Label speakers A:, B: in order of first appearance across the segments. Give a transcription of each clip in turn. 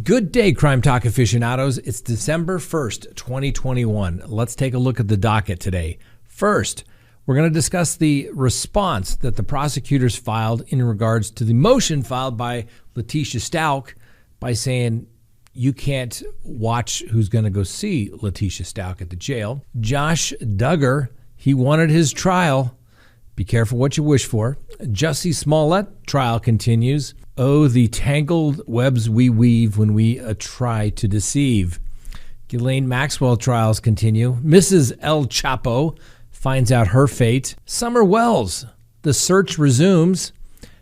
A: Good day, Crime Talk aficionados. It's December 1st, 2021. Let's take a look at the docket today. First, we're going to discuss the response that the prosecutors filed in regards to the motion filed by Leticia Stout by saying you can't watch who's going to go see Leticia Stout at the jail. Josh Duggar, he wanted his trial. Be careful what you wish for. Jussie Smallett trial continues. Oh, the tangled webs we weave when we try to deceive. Elaine Maxwell trials continue. Mrs. El Chapo finds out her fate. Summer Wells, the search resumes.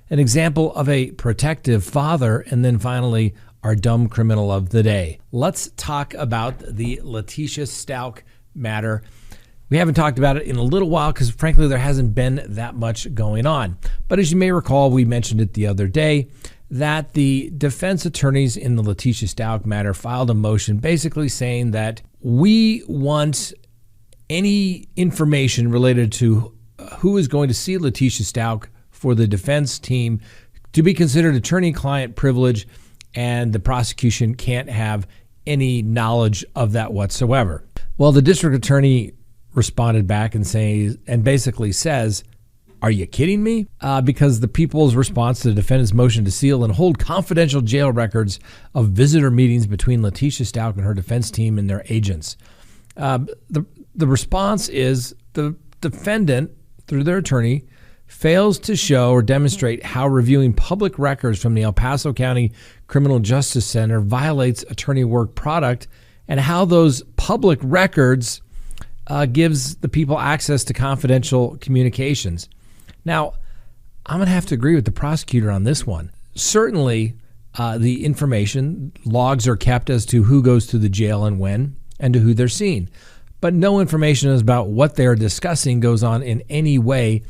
A: An example of a protective father. And then finally, our dumb criminal of the day. Let's talk about the Leticia Stout matter. We haven't talked about it in a little while because, frankly, there hasn't been that much going on. But as you may recall, we mentioned it the other day that the defense attorneys in the Leticia Stout matter filed a motion basically saying that we want any information related to who is going to see Leticia Stout for the defense team to be considered attorney-client privilege, and the prosecution can't have any knowledge of that whatsoever. Well, the district attorney responded back and basically says, are you kidding me? Because the people's response to the defendant's motion to seal and hold confidential jail records of visitor meetings between Leticia Stout and her defense team and their agents. The response is the defendant, through their attorney, fails to show or demonstrate how reviewing public records from the El Paso County Criminal Justice Center violates attorney work product, and how those public records gives the people access to confidential communications. Now, I'm going to have to agree with the prosecutor on this one. Certainly, the information, logs are kept as to who goes to the jail and when, and to who they're seeing. But no information is about what they're discussing goes on in any way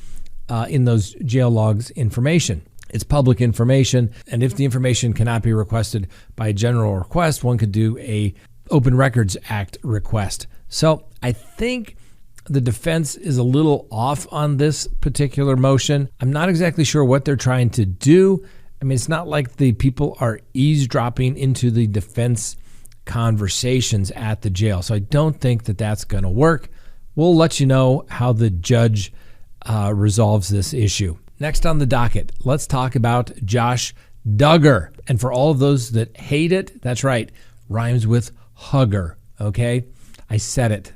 A: in those jail logs information. It's public information, and if the information cannot be requested by a general request, one could do a Open Records Act request. So I think the defense is a little off on this particular motion. I'm not exactly sure what they're trying to do. I mean, it's not like the people are eavesdropping into the defense conversations at the jail. So I don't think that that's going to work. We'll let you know how the judge resolves this issue. Next on the docket, let's talk about Josh Duggar. And for all of those that hate it, that's right, rhymes with hugger, okay? I said it.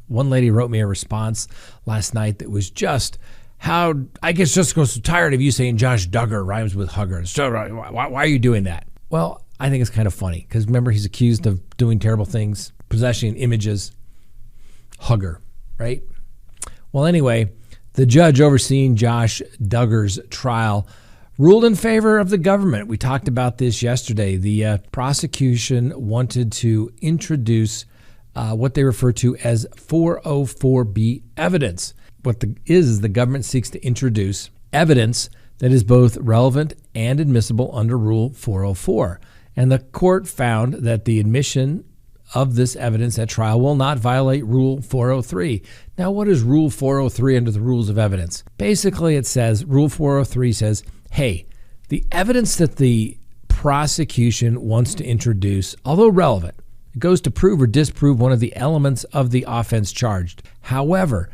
A: One lady wrote me a response last night that was just how I get just so tired of you saying Josh Duggar rhymes with hugger. So why are you doing that? Well, I think it's kind of funny because remember he's accused of doing terrible things, possessing images. Hugger, right? Well, anyway, the judge overseeing Josh Duggar's trial ruled in favor of the government. We talked about this yesterday. The prosecution wanted to introduce what they refer to as 404B evidence. What the government seeks to introduce evidence that is both relevant and admissible under Rule 404. And the court found that the admission of this evidence at trial will not violate Rule 403. Now, what is Rule 403 under the rules of evidence? Basically, it says, Rule 403 says, hey, the evidence that the prosecution wants to introduce, although relevant, it goes to prove or disprove one of the elements of the offense charged. However,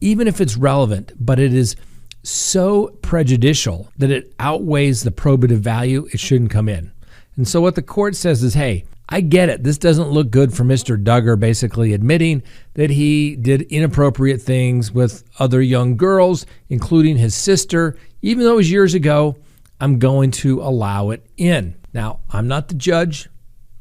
A: even if it's relevant, but it is so prejudicial that it outweighs the probative value, it shouldn't come in. And so what the court says is, hey, I get it. This doesn't look good for Mr. Duggar basically admitting that he did inappropriate things with other young girls, including his sister. Even though it was years ago, I'm going to allow it in. Now, I'm not the judge,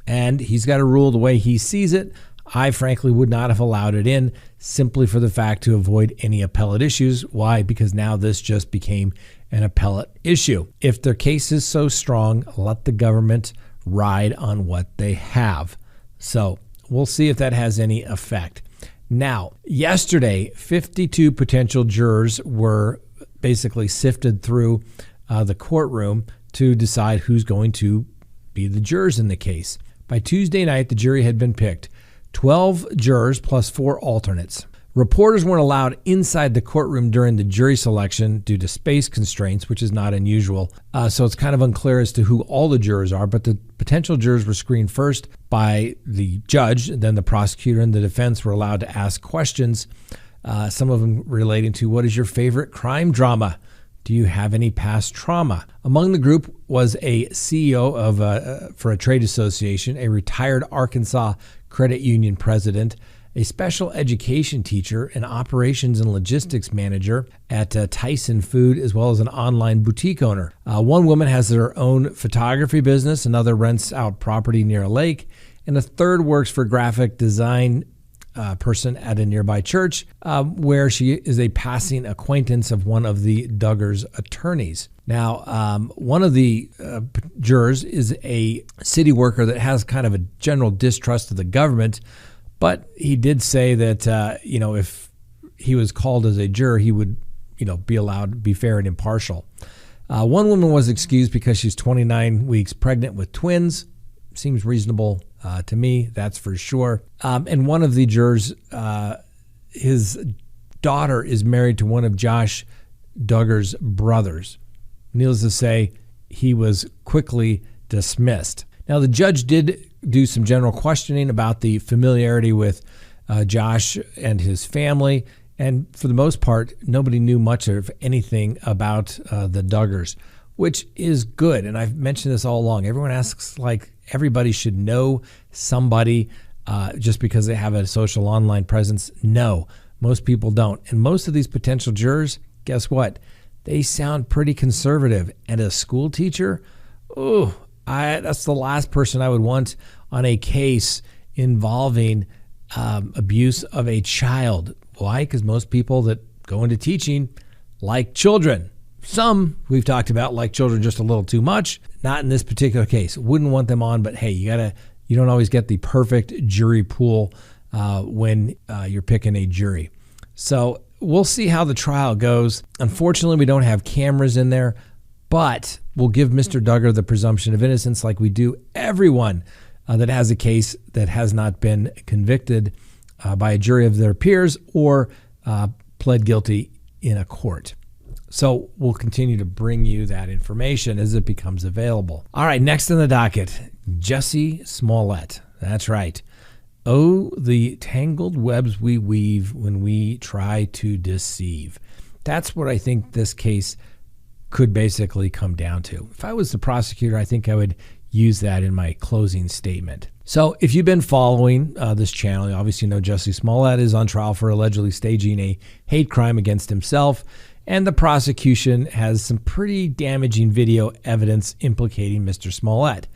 A: and he's got to rule the way he sees it. I frankly would not have allowed it in simply for the fact to avoid any appellate issues. Why? Because now this just became an appellate issue. If their case is so strong, let the government ride on what they have. So we'll see if that has any effect. Now, yesterday, 52 potential jurors were basically sifted through the courtroom to decide who's going to be the jurors in the case. By Tuesday night, the jury had been picked. 12 jurors plus 4 alternates. Reporters weren't allowed inside the courtroom during the jury selection due to space constraints, which is not unusual. So it's kind of unclear as to who all the jurors are, but the potential jurors were screened first by the judge, then the prosecutor and the defense were allowed to ask questions, some of them relating to what is your favorite crime drama? Do you have any past trauma? Among the group was a CEO for a trade association, a retired Arkansas credit union president, a special education teacher, an operations and logistics manager at Tyson Food, as well as an online boutique owner. One woman has her own photography business, another rents out property near a lake, and a third works for graphic design person at a nearby church, where she is a passing acquaintance of one of the Duggar's attorneys. Now, one of the jurors is a city worker that has kind of a general distrust of the government, but he did say that, if he was called as a juror, he would, be allowed to be fair and impartial. One woman was excused because she's 29 weeks pregnant with twins. Seems reasonable to me, that's for sure. And one of the jurors, his daughter is married to one of Josh Duggar's brothers. Needless to say, he was quickly dismissed. Now, the judge did do some general questioning about the familiarity with Josh and his family. And for the most part, nobody knew much of anything about the Duggars, which is good. And I've mentioned this all along. Everyone asks like everybody should know somebody just because they have a social online presence. No, most people don't. And most of these potential jurors, guess what? They sound pretty conservative. And a school teacher, that's the last person I would want on a case involving abuse of a child. Why? Because most people that go into teaching like children. Some we've talked about like children just a little too much. Not in this particular case. Wouldn't want them on, but hey, you don't always get the perfect jury pool when you're picking a jury. So we'll see how the trial goes. Unfortunately, we don't have cameras in there, but we'll give Mr. Duggar the presumption of innocence like we do everyone that has a case that has not been convicted by a jury of their peers or pled guilty in a court. So we'll continue to bring you that information as it becomes available. All right, next on the docket, Jussie Smallett. That's right. Oh, the tangled webs we weave when we try to deceive. That's what I think this case could basically come down to. If I was the prosecutor, I think I would use that in my closing statement. So if you've been following this channel, you obviously know Jussie Smallett is on trial for allegedly staging a hate crime against himself. And the prosecution has some pretty damaging video evidence implicating Mr. Smallett.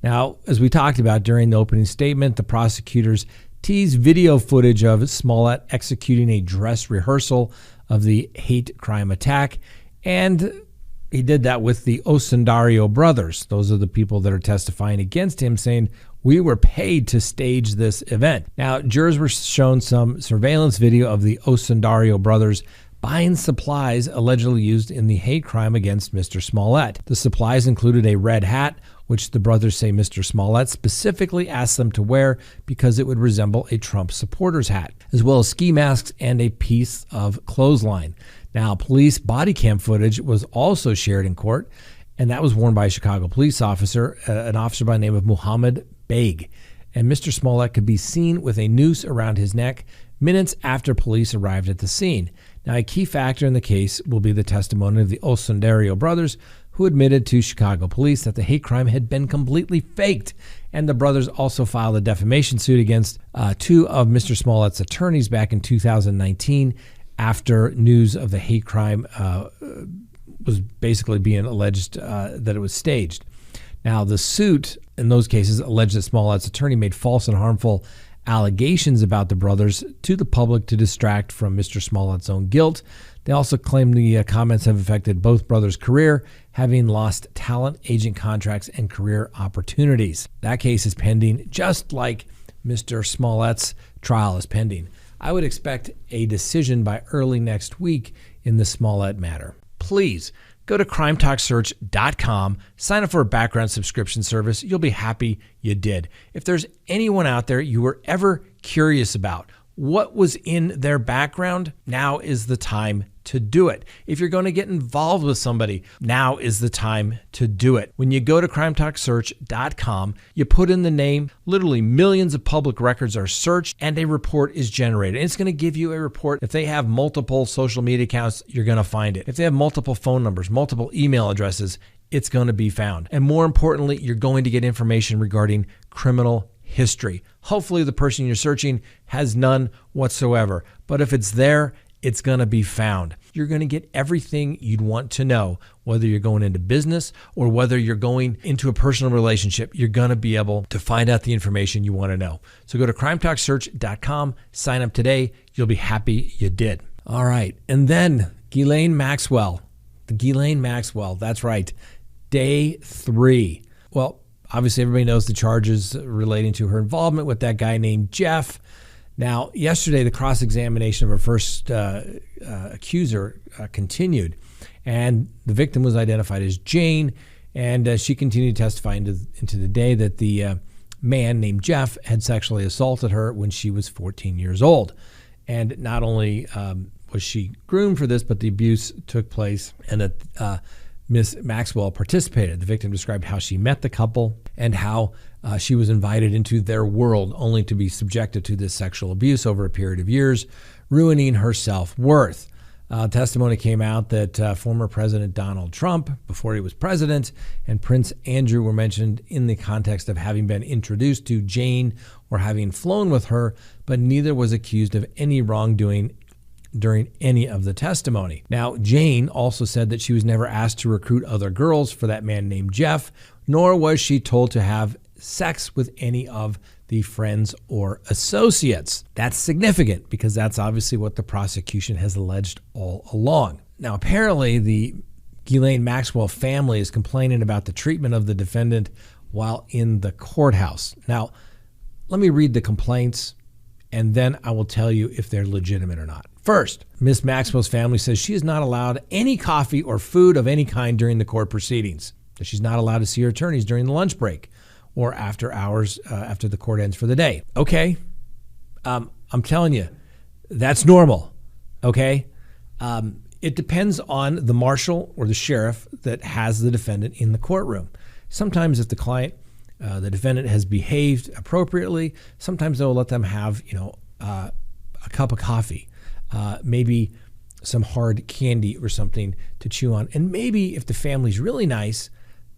A: Now, as we talked about during the opening statement, the prosecutors teased video footage of Smallett executing a dress rehearsal of the hate crime attack. And he did that with the Osundario brothers. Those are the people that are testifying against him, saying, we were paid to stage this event. Now, jurors were shown some surveillance video of the Osundario brothers buying supplies allegedly used in the hate crime against Mr. Smallett. The supplies included a red hat, which the brothers say Mr. Smallett specifically asked them to wear because it would resemble a Trump supporter's hat, as well as ski masks and a piece of clothesline. Now, police body cam footage was also shared in court, and that was worn by a Chicago police officer, an officer by the name of Muhammad Baig. And Mr. Smallett could be seen with a noose around his neck minutes after police arrived at the scene. Now, a key factor in the case will be the testimony of the Osundario brothers, who admitted to Chicago police that the hate crime had been completely faked. And the brothers also filed a defamation suit against two of Mr. Smollett's attorneys back in 2019 after news of the hate crime was basically being alleged that it was staged. Now, the suit in those cases alleged that Smollett's attorney made false and harmful allegations about the brothers to the public to distract from Mr. Smollett's own guilt. They also claim the comments have affected both brothers' career, having lost talent, agent contracts, and career opportunities. That case is pending, just like Mr. Smollett's trial is pending. I would expect a decision by early next week in the Smallett matter. Please go to crimetalksearch.com, sign up for a background subscription service. You'll be happy you did. If there's anyone out there you were ever curious about, what was in their background, now is the time to do it. If you're going to get involved with somebody, now is the time to do it. When you go to crimetalksearch.com, you put in the name, literally millions of public records are searched, and a report is generated. And it's going to give you a report. If they have multiple social media accounts, you're going to find it. If they have multiple phone numbers, multiple email addresses, it's going to be found. And more importantly, you're going to get information regarding criminal history. Hopefully the person you're searching has none whatsoever. But if it's there, it's going to be found. You're going to get everything you'd want to know, whether you're going into business or whether you're going into a personal relationship. You're going to be able to find out the information you want to know. So go to crimetalksearch.com, sign up today. You'll be happy you did. All right. And then Elaine Maxwell. Elaine Maxwell. That's right. Day 3. Well, obviously everybody knows the charges relating to her involvement with that guy named Jeff. Now, yesterday, the cross-examination of her first accuser continued, and the victim was identified as Jane, and she continued to testify into the day that the man named Jeff had sexually assaulted her when she was 14 years old. And not only was she groomed for this, but the abuse took place, and that Miss Maxwell participated. The victim described how she met the couple and how she was invited into their world only to be subjected to this sexual abuse over a period of years, ruining her self-worth. Testimony came out that former President Donald Trump, before he was president, and Prince Andrew were mentioned in the context of having been introduced to Jane or having flown with her, but neither was accused of any wrongdoing during any of the testimony. Now, Jane also said that she was never asked to recruit other girls for that man named Jeff, nor was she told to have sex with any of the friends or associates. That's significant because that's obviously what the prosecution has alleged all along. Now, apparently, the Elaine Maxwell family is complaining about the treatment of the defendant while in the courthouse. Now, let me read the complaints, and then I will tell you if they're legitimate or not. First, Miss Maxwell's family says she is not allowed any coffee or food of any kind during the court proceedings. That she's not allowed to see her attorneys during the lunch break or after hours after the court ends for the day. Okay, I'm telling you, that's normal, okay? It depends on the marshal or the sheriff that has the defendant in the courtroom. Sometimes if the defendant has behaved appropriately, sometimes they'll let them have, a cup of coffee, maybe some hard candy or something to chew on. And maybe if the family's really nice,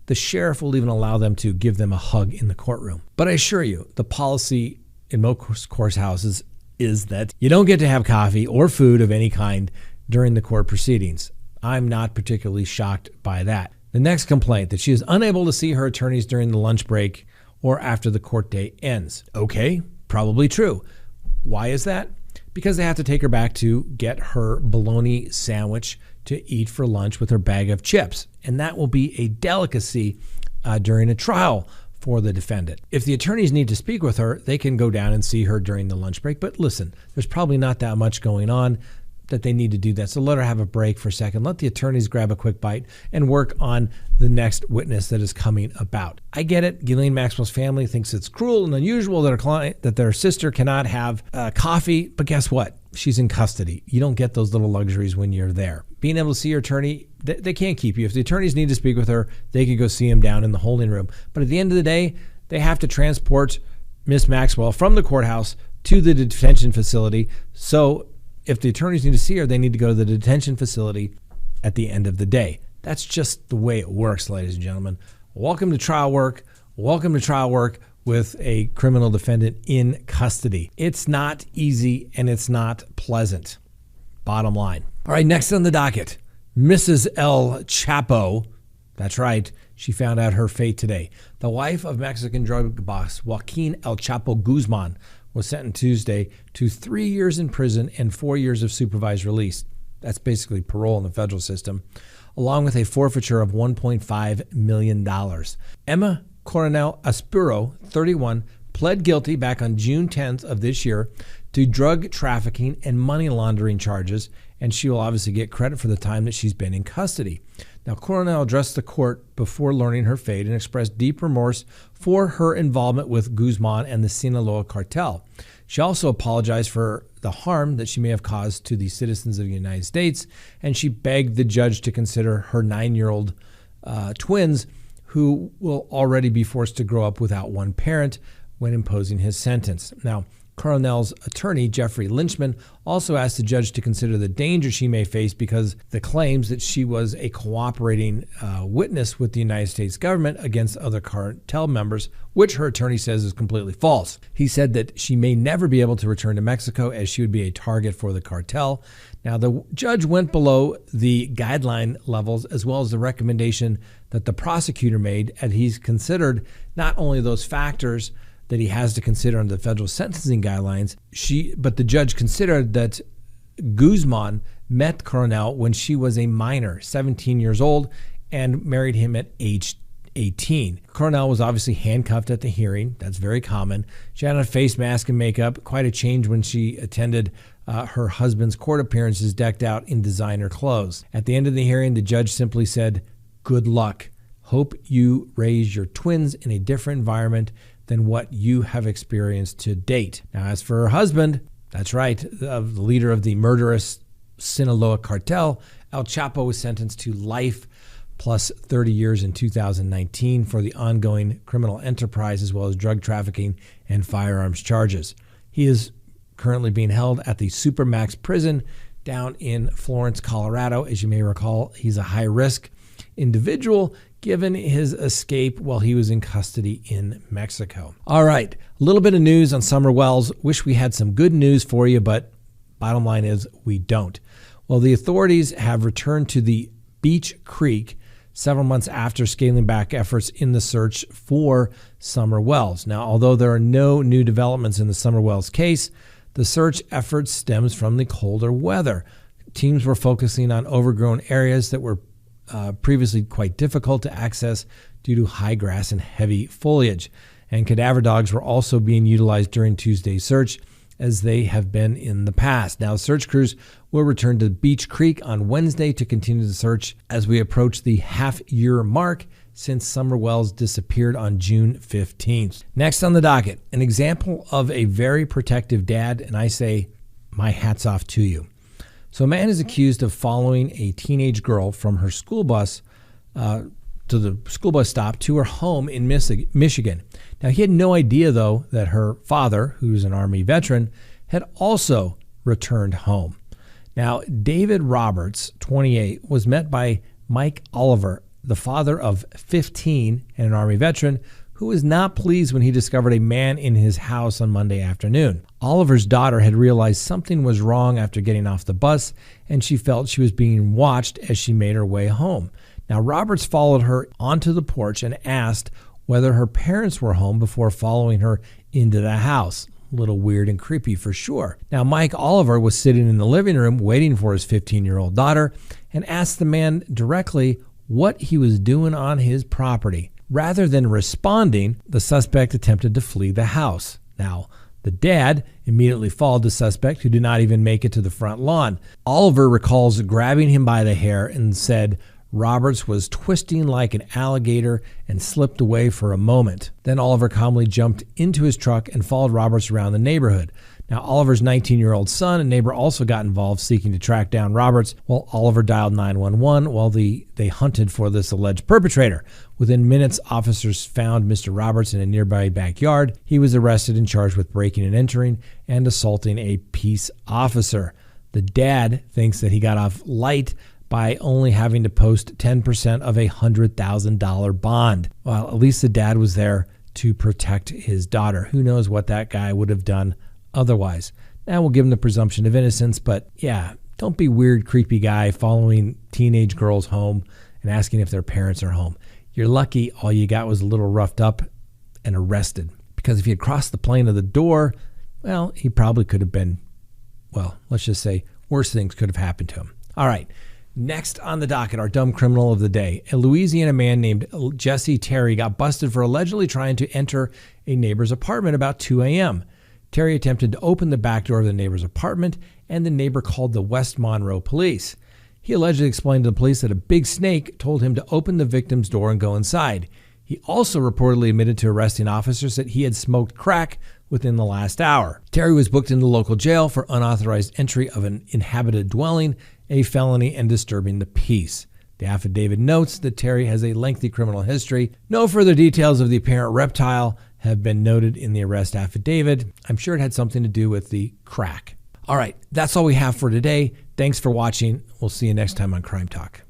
A: the sheriff will even allow them to give them a hug in the courtroom. But I assure you, the policy in most courthouses is that you don't get to have coffee or food of any kind during the court proceedings. I'm not particularly shocked by that. The next complaint, that she is unable to see her attorneys during the lunch break or after the court day ends. Okay, probably true. Why is that? Because they have to take her back to get her bologna sandwich to eat for lunch with her bag of chips. And that will be a delicacy during a trial for the defendant. If the attorneys need to speak with her, they can go down and see her during the lunch break. But listen, there's probably not that much going on that they need to do that. So let her have a break for a second. Let the attorneys grab a quick bite and work on the next witness that is coming about. I get it. Elaine Maxwell's family thinks it's cruel and unusual that their sister cannot have coffee, but guess what? She's in custody. You don't get those little luxuries when you're there. Being able to see your attorney, they can't keep you. If the attorneys need to speak with her, they can go see him down in the holding room. But at the end of the day, they have to transport Miss Maxwell from the courthouse to the detention facility. So if the attorneys need to see her, they need to go to the detention facility at the end of the day. That's just the way it works, ladies and gentlemen. Welcome to trial work. Welcome to trial work with a criminal defendant in custody. It's not easy and it's not pleasant. Bottom line. All right, next on the docket, Mrs. El Chapo. That's right. She found out her fate today. The wife of Mexican drug boss Joaquin El Chapo Guzman was sentenced Tuesday to 3 years in prison and 4 years of supervised release. That's basically parole in the federal system, along with a forfeiture of $1.5 million. Emma Coronel Aspuro, 31, pled guilty back on June 10th of this year to drug trafficking and money laundering charges and she will obviously get credit for the time that she's been in custody. Now, Coronel addressed the court before learning her fate and expressed deep remorse for her involvement with Guzman and the Sinaloa cartel. She also apologized for the harm that she may have caused to the citizens of the United States, and she begged the judge to consider her 9-year-old twins, who will already be forced to grow up without one parent, when imposing his sentence. Now, Coronel's attorney, Jeffrey Lynchman, also asked the judge to consider the danger she may face because the claims that she was a cooperating witness with the United States government against other cartel members, which her attorney says is completely false. He said that she may never be able to return to Mexico as she would be a target for the cartel. Now, the judge went below the guideline levels as well as the recommendation that the prosecutor made, and he's considered not only those factors that he has to consider under the federal sentencing guidelines, but the judge considered that Guzman met Coronel when she was a minor, 17 years old, and married him at age 18. Coronel was obviously handcuffed at the hearing. That's very common. She had on a face mask and makeup, quite a change when she attended her husband's court appearances decked out in designer clothes. At the end of the hearing, the judge simply said, "Good luck. Hope you raise your twins in a different environment than what you have experienced to date." Now, as for her husband, that's right, the leader of the murderous Sinaloa cartel, El Chapo was sentenced to life plus 30 years in 2019 for the ongoing criminal enterprise as well as drug trafficking and firearms charges. He is currently being held at the Supermax prison down in Florence, Colorado. As you may recall, he's a high-risk individual given his escape while he was in custody in Mexico. All right, a little bit of news on Summer Wells. Wish we had some good news for you, but bottom line is we don't. Well, the authorities have returned to the Beach Creek several months after scaling back efforts in the search for Summer Wells. Now, although there are no new developments in the Summer Wells case, the search effort stems from the colder weather. Teams were focusing on overgrown areas that were previously quite difficult to access due to high grass and heavy foliage. And cadaver dogs were also being utilized during Tuesday's search, as they have been in the past. Now, search crews will return to Beach Creek on Wednesday to continue the search as we approach the half-year mark since Summer Wells disappeared on June 15th. Next on the docket, an example of a very protective dad, and I say, my hat's off to you. So a man is accused of following a teenage girl from her school bus to the school bus stop to her home in Michigan. Now, he had no idea, though, that her father, who's an Army veteran, had also returned home. Now, David Roberts, 28, was met by Mike Oliver, the father of 15 and an Army veteran, who was not pleased when he discovered a man in his house on Monday afternoon. Oliver's daughter had realized something was wrong after getting off the bus, and she felt she was being watched as she made her way home. Now, Roberts followed her onto the porch and asked whether her parents were home before following her into the house. A little weird and creepy for sure. Now, Mike Oliver was sitting in the living room waiting for his 15-year-old daughter and asked the man directly what he was doing on his property. Rather than responding, the suspect attempted to flee the house. Now, the dad immediately followed the suspect, who did not even make it to the front lawn. Oliver recalls grabbing him by the hair and said Roberts was twisting like an alligator and slipped away for a moment. Then Oliver calmly jumped into his truck and followed Roberts around the neighborhood. Now, Oliver's 19-year-old son and neighbor also got involved, seeking to track down Roberts, while Oliver dialed 911 while they hunted for this alleged perpetrator. Within minutes, officers found Mr. Roberts in a nearby backyard. He was arrested and charged with breaking and entering and assaulting a peace officer. The dad thinks that he got off light by only having to post 10% of a $100,000 bond. Well, at least the dad was there to protect his daughter. Who knows what that guy would have done otherwise. Now we'll give him the presumption of innocence, but yeah, don't be weird, creepy guy following teenage girls home and asking if their parents are home. You're lucky all you got was a little roughed up and arrested. Because if he had crossed the plane of the door, well, he probably could have been, well, let's just say worse things could have happened to him. All right. Next on the docket, our dumb criminal of the day. A Louisiana man named Jussie Terry got busted for allegedly trying to enter a neighbor's apartment about 2 a.m. Terry attempted to open the back door of the neighbor's apartment, and the neighbor called the West Monroe police. He allegedly explained to the police that a big snake told him to open the victim's door and go inside. He also reportedly admitted to arresting officers that he had smoked crack within the last hour. Terry was booked into local jail for unauthorized entry of an inhabited dwelling, a felony, and disturbing the peace. The affidavit notes that Terry has a lengthy criminal history. No further details of the apparent reptile have been noted in the arrest affidavit. I'm sure it had something to do with the crack. All right, that's all we have for today. Thanks for watching. We'll see you next time on Crime Talk.